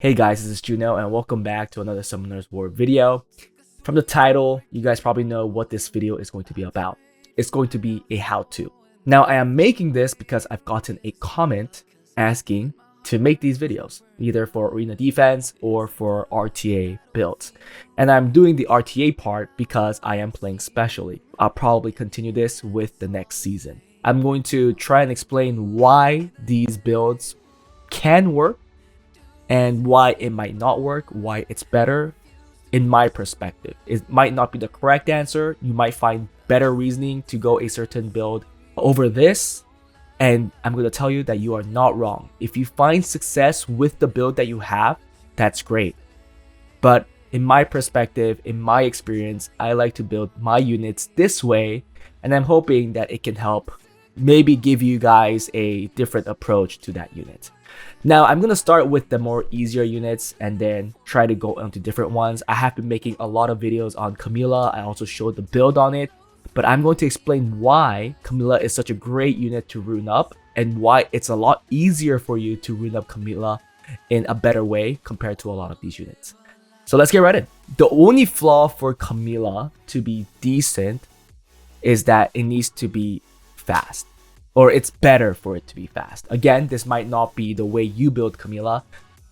Hey guys, this is Juno and welcome back to another Summoner's War video. From the title, you guys probably know what this video is going to be about. It's going to be a how-to. Now I am making this because I've gotten a comment asking to make these videos, either for arena defense or for RTA builds. And I'm doing the RTA part because I am playing specially. I'll probably continue this with the next season. I'm going to try and explain why these builds can work and why it might not work, why it's better in my perspective. It might not be the correct answer. You might find better reasoning to go a certain build over this, and I'm going to tell you that you are not wrong. If you find success with the build that you have, that's great. But in my perspective, in my experience, I like to build my units this way, and I'm hoping that it can help maybe give you guys a different approach to that unit. Now, I'm going to start with the more easier units and then try to go into different ones. I have been making a lot of videos on Camilla. I also showed the build on it, but I'm going to explain why Camilla is such a great unit to rune up and why it's a lot easier for you to rune up Camilla in a better way compared to a lot of these units. So let's get right in. The only flaw for Camilla to be decent is that it needs to be fast, or it's better for it to be fast. Again, this might not be the way you build Camilla,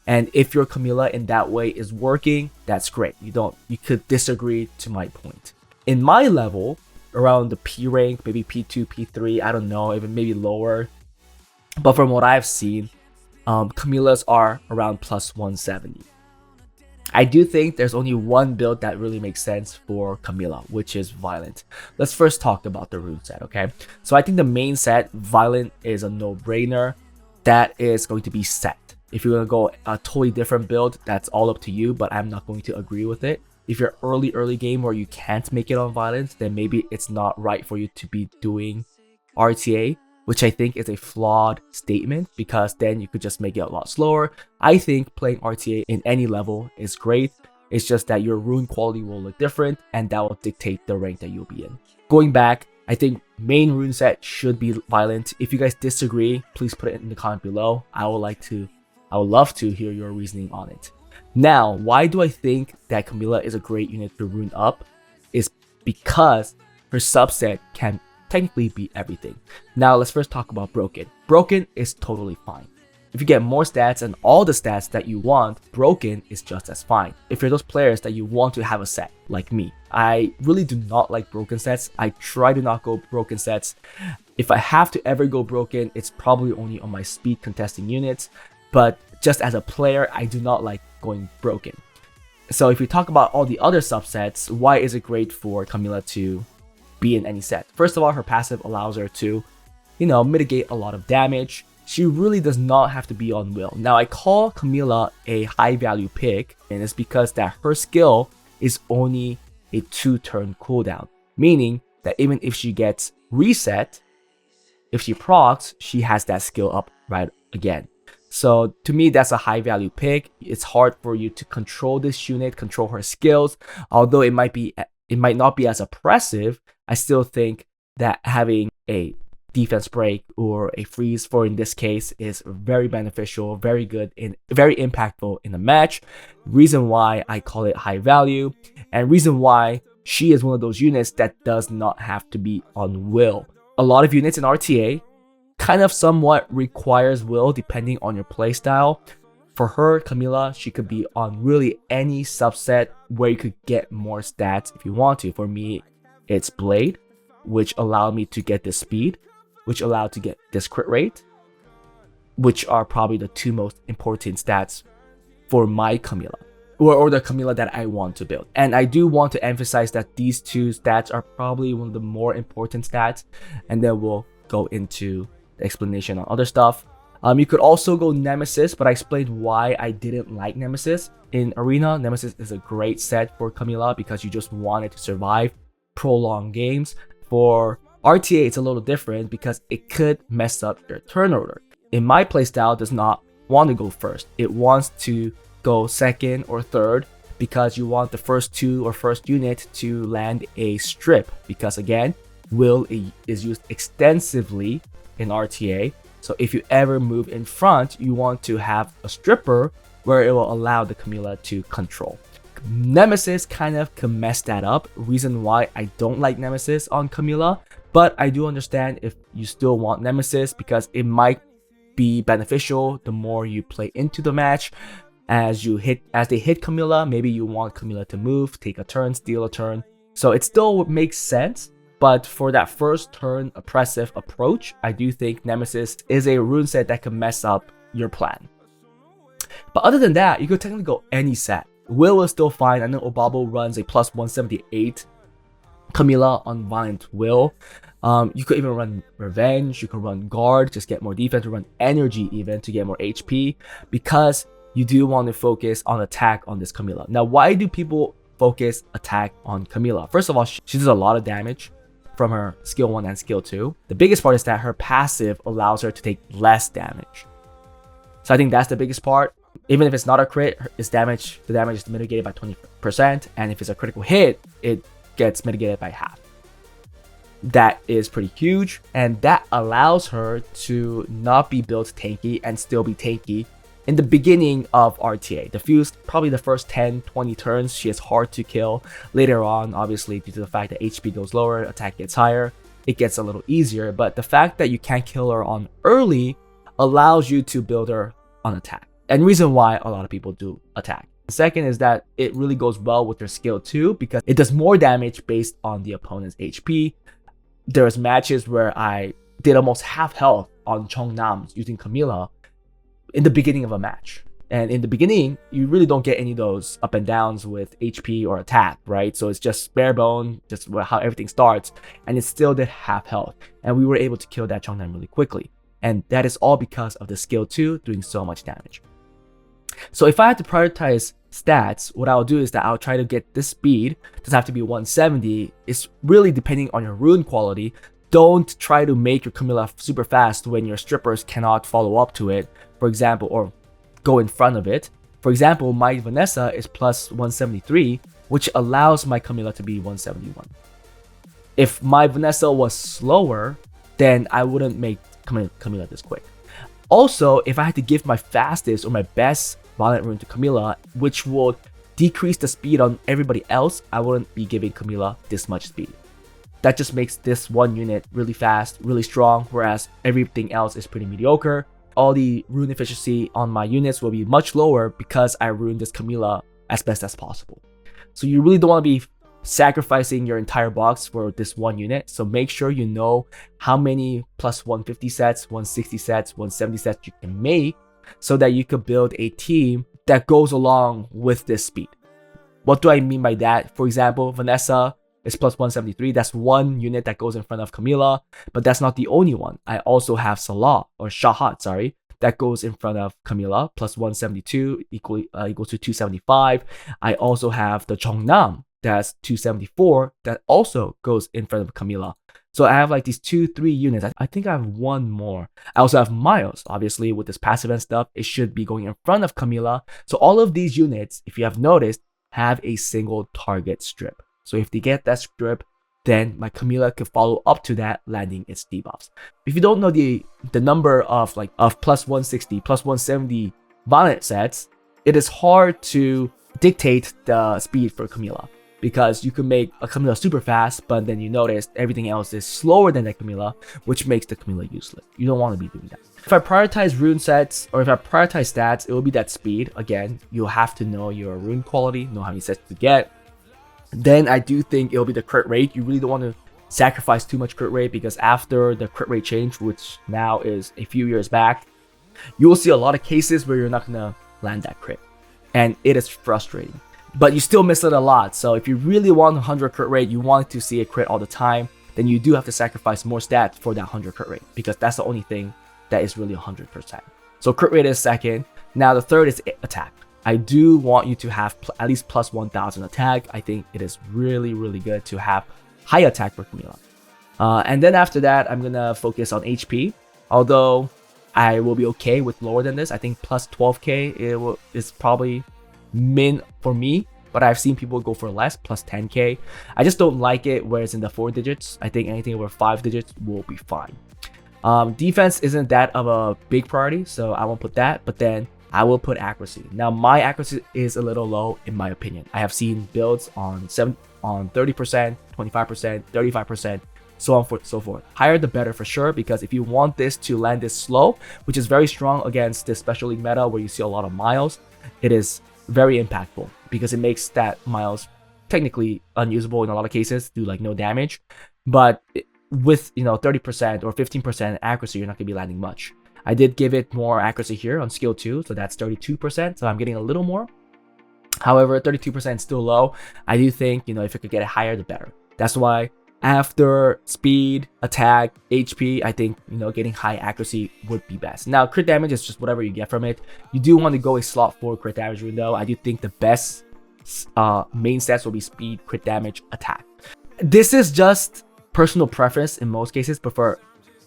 and if your Camilla in that way is working, that's great. You could disagree to my point. In my level, around the P rank, maybe P2, P3, I don't know, even maybe lower, but from what I've seen, Camillas are around plus 170. I do think there's only one build that really makes sense for Camilla, which is Violent. Let's first talk about the rune set, okay? So I think the main set, Violent, is a no-brainer. That is going to be set. If you're going to go a totally different build, that's all up to you, but I'm not going to agree with it. If you're early game where you can't make it on Violent, then maybe it's not right for you to be doing RTA, which I think is a flawed statement because then you could just make it a lot slower. I think playing RTA in any level is great. It's just that your rune quality will look different and that will dictate the rank that you'll be in. Going back, I think main rune set should be Violent. If you guys disagree, please put it in the comment below. I would love to hear your reasoning on it. Now, why do I think that Camilla is a great unit to rune up? Is because her subset can technically be everything. Now let's first talk about Broken. Broken is totally fine. If you get more stats and all the stats that you want, Broken is just as fine. If you're those players that you want to have a set, like me, I really do not like broken sets. I try to not go broken sets. If I have to ever go broken, it's probably only on my speed contesting units, but just as a player, I do not like going broken. So if we talk about all the other subsets, why is it great for Camilla to be in any set? First of all, her passive allows her to, mitigate a lot of damage. She really does not have to be on will. Now, I call Camilla a high value pick, and it's because that her skill is only a 2-turn cooldown, meaning that even if she gets reset, if she procs, she has that skill up right again. So to me, that's a high value pick. It's hard for you to control this unit, control her skills. Although it might not be as oppressive, I still think that having a defense break or a freeze for in this case is very beneficial, very good, and very impactful in the match. Reason why I call it high value, and reason why she is one of those units that does not have to be on will. A lot of units in RTA kind of somewhat requires will depending on your playstyle. For her, Camilla, she could be on really any subset where you could get more stats if you want to. For me, it's Blade, which allowed me to get this speed, which allowed to get this crit rate, which are probably the two most important stats for my Camilla, or the Camilla that I want to build. And I do want to emphasize that these two stats are probably one of the more important stats, and then we'll go into the explanation on other stuff. You could also go Nemesis, but I explained why I didn't like Nemesis in Arena. Nemesis is a great set for Camilla because you just want it to survive prolonged games. For RTA, it's a little different because it could mess up your turn order. In my playstyle, does not want to go first. It wants to go second or third because you want the first two or first unit to land a strip, because again, will is used extensively in RTA. So if you ever move in front, you want to have a stripper where it will allow the Camilla to control. Nemesis kind of can mess that up, reason why I don't like Nemesis on Camilla, but I do understand if you still want Nemesis because it might be beneficial the more you play into the match. As they hit Camilla, maybe you want Camilla to move, take a turn, steal a turn. So it still makes sense, but for that first turn oppressive approach, I do think Nemesis is a rune set that can mess up your plan. But other than that, you could technically go any set. Will is still fine. I know Obabo runs a plus 178 Camilla on Violent Will. You could even run Revenge, you could run Guard, just get more defense, run Energy even to get more HP, because you do want to focus on attack on this Camilla. Now, why do people focus attack on Camilla? First of all, she does a lot of damage from her skill 1 and skill 2. The biggest part is that her passive allows her to take less damage. So I think that's the biggest part. Even if it's not a crit, the damage is mitigated by 20%, and if it's a critical hit, it gets mitigated by half. That is pretty huge, and that allows her to not be built tanky and still be tanky in the beginning of RTA. Probably the first 10-20 turns, she is hard to kill. Later on, obviously, due to the fact that HP goes lower, attack gets higher, it gets a little easier. But the fact that you can't kill her on early allows you to build her on attack. And reason why a lot of people do attack. The second is that it really goes well with their skill 2 because it does more damage based on the opponent's HP. There's matches where I did almost half health on Chongnam using Camilla in the beginning of a match. And in the beginning, you really don't get any of those up and downs with HP or attack, right? So it's just bare bone, just how everything starts, and it still did half health. And we were able to kill that Chongnam really quickly. And that is all because of the skill 2 doing so much damage. So if I had to prioritize stats, what I'll do is that I'll try to get this speed. It doesn't have to be 170. It's really depending on your rune quality. Don't try to make your Camilla super fast when your strippers cannot follow up to it, for example, or go in front of it. For example, my Vanessa is plus 173, which allows my Camilla to be 171. If my Vanessa was slower, then I wouldn't make Camilla this quick. Also, if I had to give my fastest or my best Violent Rune to Camilla, which would decrease the speed on everybody else, I wouldn't be giving Camilla this much speed. That just makes this one unit really fast, really strong, whereas everything else is pretty mediocre. All the rune efficiency on my units will be much lower because I ruined this Camilla as best as possible. So you really don't want to be sacrificing your entire box for this one unit. So make sure you know how many plus 150 sets, 160 sets, 170 sets you can make so that you could build a team that goes along with this speed. What do I mean by that? For example, Vanessa is plus 173. That's one unit that goes in front of Camilla, but that's not the only one. I also have Shahat, that goes in front of Camilla, plus 172 equals to 275. I also have the Chongnam, that's 274, that also goes in front of Camilla. So I have like these 2-3 units. I think I have one more. I also have Miles, obviously with this passive and stuff, it should be going in front of Camilla. So all of these units, if you have noticed, have a single target strip. So if they get that strip, then my Camilla could follow up to that, landing its debuffs. If you don't know the number of plus 160, plus 170 violent sets, it is hard to dictate the speed for Camilla, because you can make a Camilla super fast, but then you notice everything else is slower than that Camilla, which makes the Camilla useless. You don't want to be doing that. If I prioritize rune sets, or if I prioritize stats, it will be that speed. Again, you'll have to know your rune quality, know how many sets to get. Then I do think it'll be the crit rate. You really don't want to sacrifice too much crit rate, because after the crit rate change, which now is a few years back, you will see a lot of cases where you're not going to land that crit. And it is frustrating. But you still miss it a lot. So if you really want 100 crit rate, you want to see a crit all the time, then you do have to sacrifice more stats for that 100 crit rate, because that's the only thing that is really 100%. So crit rate is second. Now the third is attack. I do want you to have at least plus 1000 attack. I think it is really, really good to have high attack for Camilla. And then after that, I'm going to focus on HP. Although I will be okay with lower than this. I think plus 12k is probably min for me, but I've seen people go for less, plus 10k. I just don't like it where it's in the 4 digits. I think anything over 5 digits will be fine. Defense isn't that of a big priority, so I won't put that. But then I will put accuracy. Now my accuracy is a little low in my opinion. I have seen builds on 30%, 25%, 35%, so on so forth. Higher the better for sure, because if you want this to land this slow, which is very strong against this special league meta where you see a lot of miles, it is very impactful because it makes that miles technically unusable in a lot of cases, do like no damage. But with 30% or 15% accuracy, you're not gonna be landing much. I did give it more accuracy here on skill 2, so that's 32%, so I'm getting a little more. However, 32% is still low. I do think, if I could get it higher, the better. That's why after speed, attack, HP, I think, getting high accuracy would be best. Now, crit damage is just whatever you get from it. You do want to go a slot 4 crit damage rune though. I do think the best main stats will be speed, crit damage, attack. This is just personal preference in most cases, but for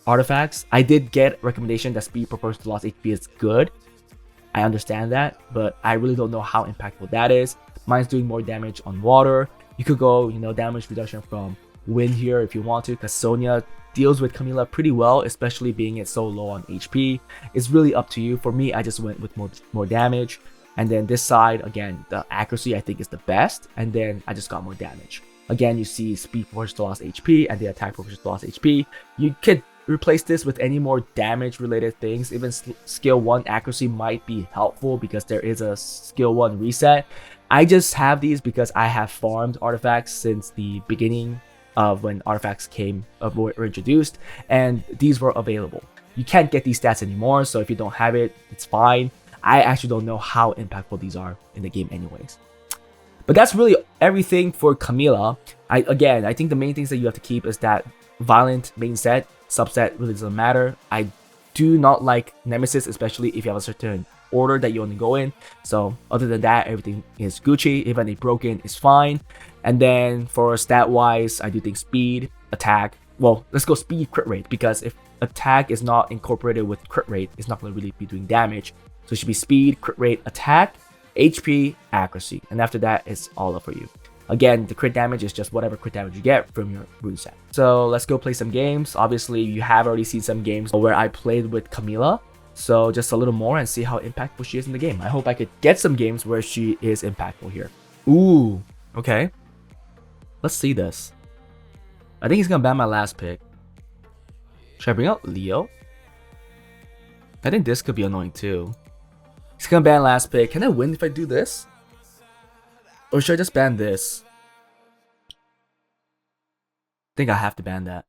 artifacts, I did get recommendation that speed proportional to lost HP is good. I understand that, but I really don't know how impactful that is. Mine's doing more damage on water. You could go, damage reduction from wind here if you want to, because Sonya deals with Camilla pretty well, especially being it so low on HP. It's really up to you. For me, I just went with more damage. And then this side, again, the accuracy I think is the best, and then I just got more damage. Again, you see speed proportional to lost HP and the attack proportional to lost HP. You could replace this with any more damage related things. Even skill 1 accuracy might be helpful because there is a skill 1 reset. I just have these because I have farmed artifacts since the beginning of when artifacts were introduced, and these were available. You can't get these stats anymore, so if you don't have it, it's fine. I actually don't know how impactful these are in the game anyways. But that's really everything for Camilla. I think the main things that you have to keep is that violent main set. Subset really doesn't matter. I do not like Nemesis, especially if you have a certain order that you want to go in. So other than that, everything is Gucci. Even if broken is fine. And then for stat wise, I do think speed, attack. Well, let's go speed, crit rate, because if attack is not incorporated with crit rate, it's not going to really be doing damage. So it should be speed, crit rate, attack, HP, accuracy, and after that, it's all up for you. Again, the crit damage is just whatever crit damage you get from your rune set. So let's go play some games. Obviously, you have already seen some games where I played with Camilla. So just a little more and see how impactful she is in the game. I hope I could get some games where she is impactful here. Ooh, okay. Let's see this. I think he's gonna ban my last pick. Should I bring out Leo? I think this could be annoying too. He's gonna ban last pick. Can I win if I do this? Or should I just ban this? I think I have to ban that.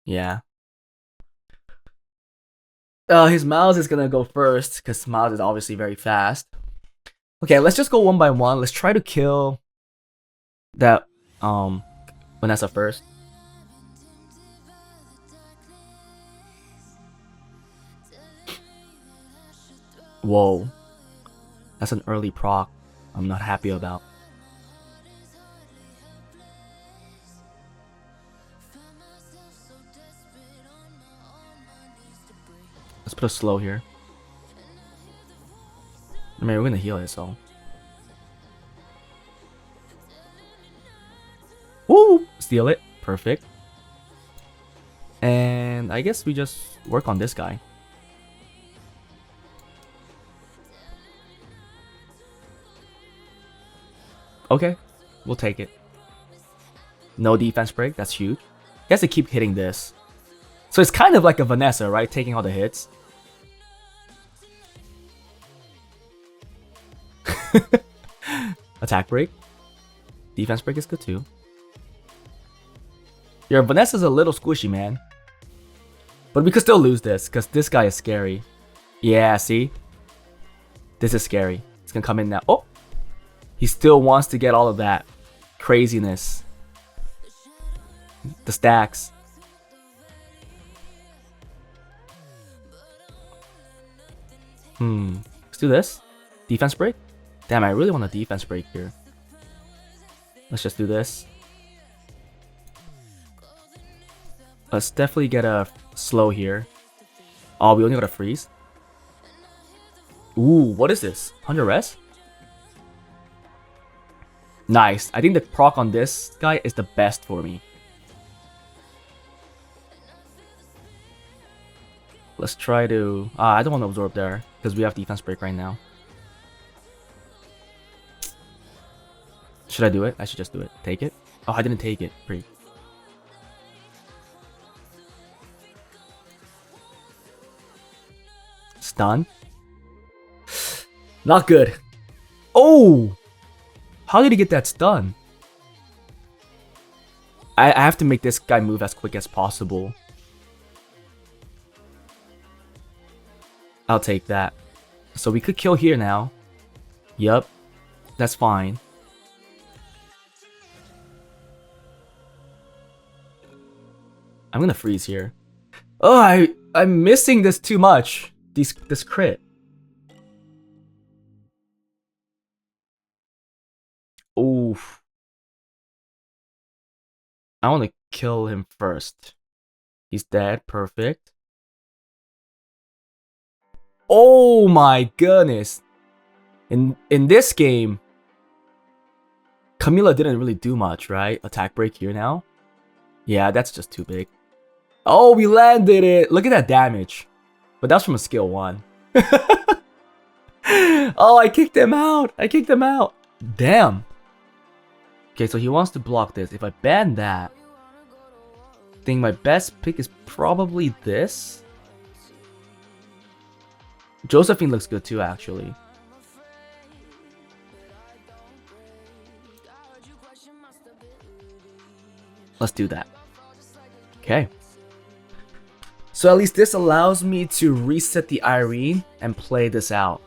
Yeah. His Miles is gonna go first because Miles is obviously very fast. Okay, let's just go one by one. Let's try to kill that Vanessa first. Whoa. That's an early proc I'm not happy about. Let's put a slow here. I mean, we're gonna heal it, so. Woo! Steal it. Perfect. And I guess we just work on this guy. Okay, we'll take it. No defense break, that's huge. He has to keep hitting this. So it's kind of like a Vanessa, right? Taking all the hits. Attack break. Defense break is good too. Your Vanessa's a little squishy, man. But we could still lose this, because this guy is scary. Yeah, see? This is scary. It's gonna come in now. Oh! He still wants to get all of that craziness. The stacks. Let's do this. Defense break? Damn, I really want a defense break here. Let's just do this. Let's definitely get a slow here. Oh, we only got a freeze. Ooh, what is this? 100 res? Nice. I think the proc on this guy is the best for me. Let's try to... I don't want to absorb there, because we have defense break right now. Should I do it? I should just do it. Take it? Oh, I didn't take it. Great. Stun. Not good. Oh! How did he get that stun? I have to make this guy move as quick as possible. I'll take that. So we could kill here now. Yup. That's fine. I'm gonna freeze here. Oh, I'm missing this too much. This crit. Oof. I want to kill him first. He's dead. Perfect. Oh my goodness. In this game, Camilla didn't really do much, right? Attack break here now. Yeah, that's just too big. Oh, we landed it. Look at that damage. But that's from a skill 1. Oh, I kicked him out. I kicked him out. Damn. Okay, so he wants to block this. If I ban that, I think my best pick is probably this. Josephine looks good too, actually. Let's do that. Okay. So at least this allows me to reset the Irene and play this out.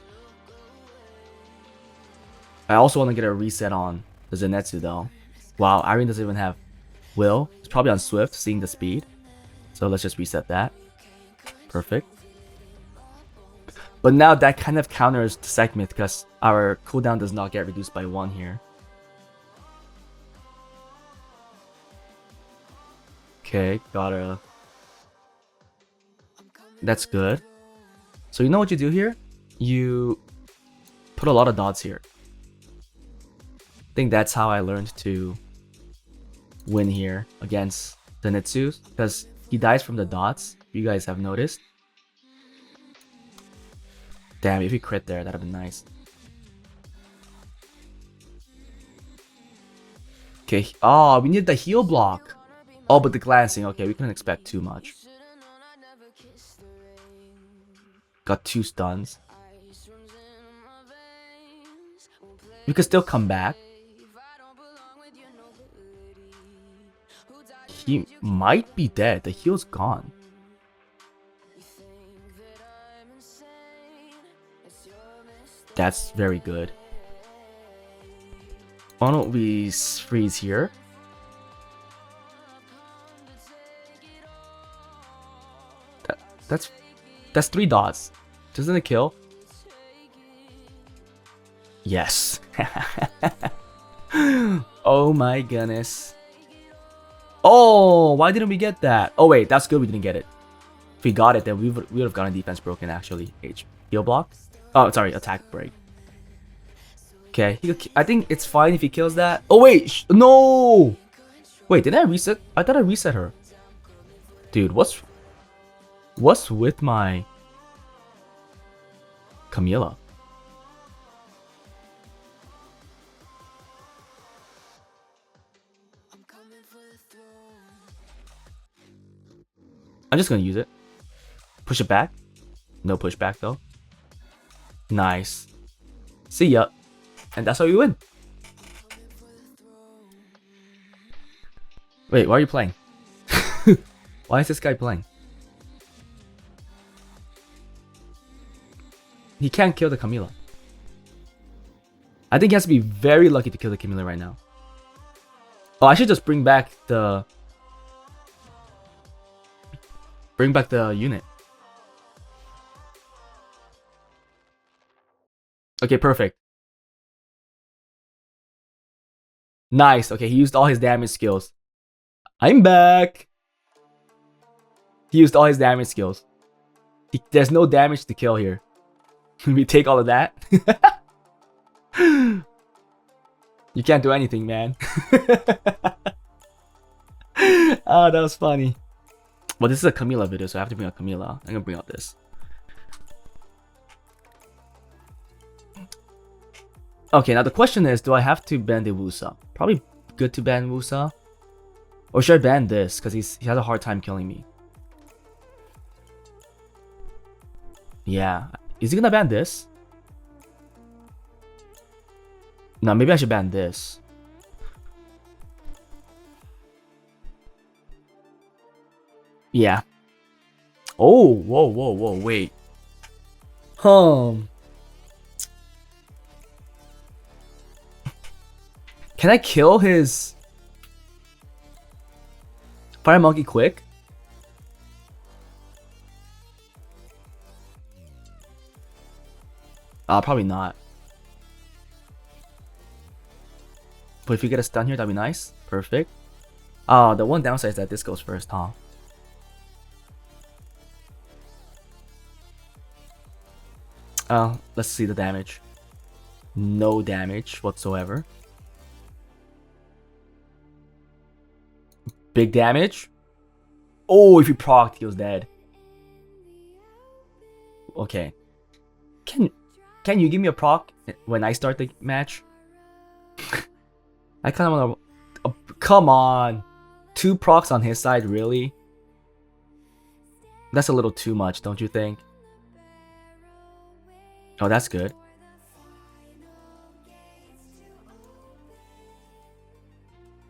I also want to get a reset on the Zenitsu though. Wow, Irene doesn't even have Will. It's probably on Swift, seeing the speed. So let's just reset that. Perfect. But now that kind of counters the segment because our cooldown does not get reduced by 1 here. Okay, gotta... That's good. So you know what you do here? You put a lot of dots here. I think that's how I learned to win here against the Zenitsu, because he dies from the dots, if you guys have noticed. Damn, if he crit there, that'd have been nice. Okay, oh, we need the heal block. Oh, but the glancing, okay, we couldn't expect too much. Got 2 stuns. We could still come back. He might be dead. The heal's gone. That's very good. Why don't we freeze here? That's 3 dots. Doesn't it kill? Yes. Oh my goodness. Oh, why didn't we get that? Oh wait, that's good we didn't get it. If we got it, then we would have gotten defense broken actually. Heal block? Oh, sorry, attack break. Okay, I think it's fine if he kills that. Oh wait, no! Wait, did I reset? I thought I reset her. Dude, what's with my Camilla? I'm just gonna use it. Push it back. No pushback though. Nice. See ya. And that's how we win. Wait, why are you playing? Why is this guy playing? He can't kill the Camilla. I think he has to be very lucky to kill the Camilla right now. Oh, I should just bring back the unit. Okay, perfect. Nice. Okay, he used all his damage skills. I'm back. He used all his damage skills. There's no damage to kill here. We take all of that. You can't do anything, man. Oh, that was funny. Well, this is a Camilla video, so I have to bring out Camilla. I'm gonna bring out this. Okay, now the question is, do I have to ban the Wusa? Probably good to ban Wusa. Or should I ban this? Because he has a hard time killing me. Yeah. Is he gonna ban this? No, maybe I should ban this. Yeah. Oh, whoa, wait. Can I kill his Fire Monkey quick? Probably not. But if you get a stun here, that'd be nice. Perfect. The one downside is that this goes first, huh? Let's see the damage. No damage whatsoever. Big damage. Oh, if you procced, he was dead. Okay. Can you give me a proc when I start the match? I kind of want to... come on. 2 procs on his side, really? That's a little too much, don't you think? Oh, that's good.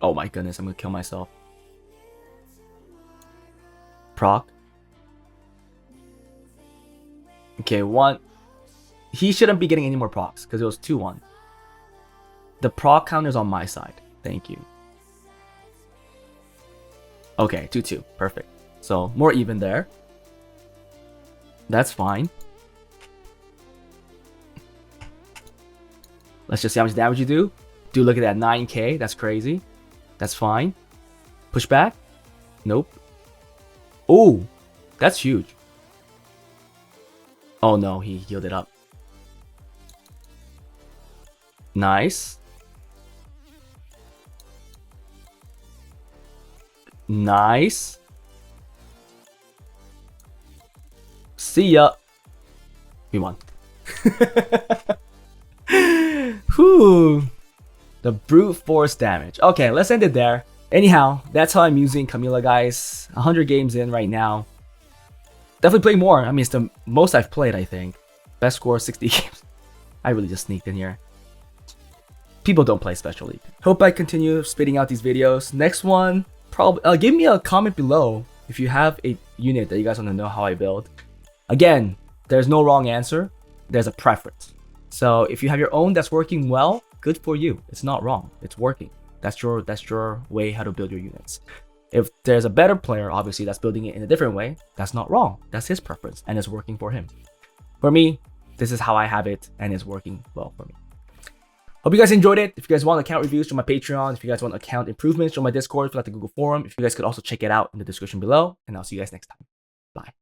Oh my goodness, I'm gonna kill myself. Proc. Okay, 1. He shouldn't be getting any more procs because it was 2-1. The proc counter's on my side. Thank you. Okay, 2-2. Perfect. So, more even there. That's fine. Let's just see how much damage you do. Dude, look at that. 9k. That's crazy. That's fine. Push back. Nope. Oh, that's huge. Oh no, he healed it up. Nice. Nice. See ya. We won. Whew. The brute force damage. Okay, let's end it there. Anyhow, that's how I'm using Camilla, guys. 100 games in right now. Definitely play more. I mean, it's the most I've played, I think. Best score, 60 games. I really just sneaked in here. People don't play Special League. Hope I continue spitting out these videos. Next one, probably give me a comment below if you have a unit that you guys want to know how I build. Again, there's no wrong answer. There's a preference. So if you have your own that's working well, good for you. It's not wrong. It's working. That's your way how to build your units. If there's a better player, obviously, that's building it in a different way, that's not wrong. That's his preference and it's working for him. For me, this is how I have it and it's working well for me. Hope you guys enjoyed it. If you guys want account reviews, join my Patreon. If you guys want account improvements, join my Discord, fill out the Google form. If you guys could also check it out in the description below. And I'll see you guys next time. Bye.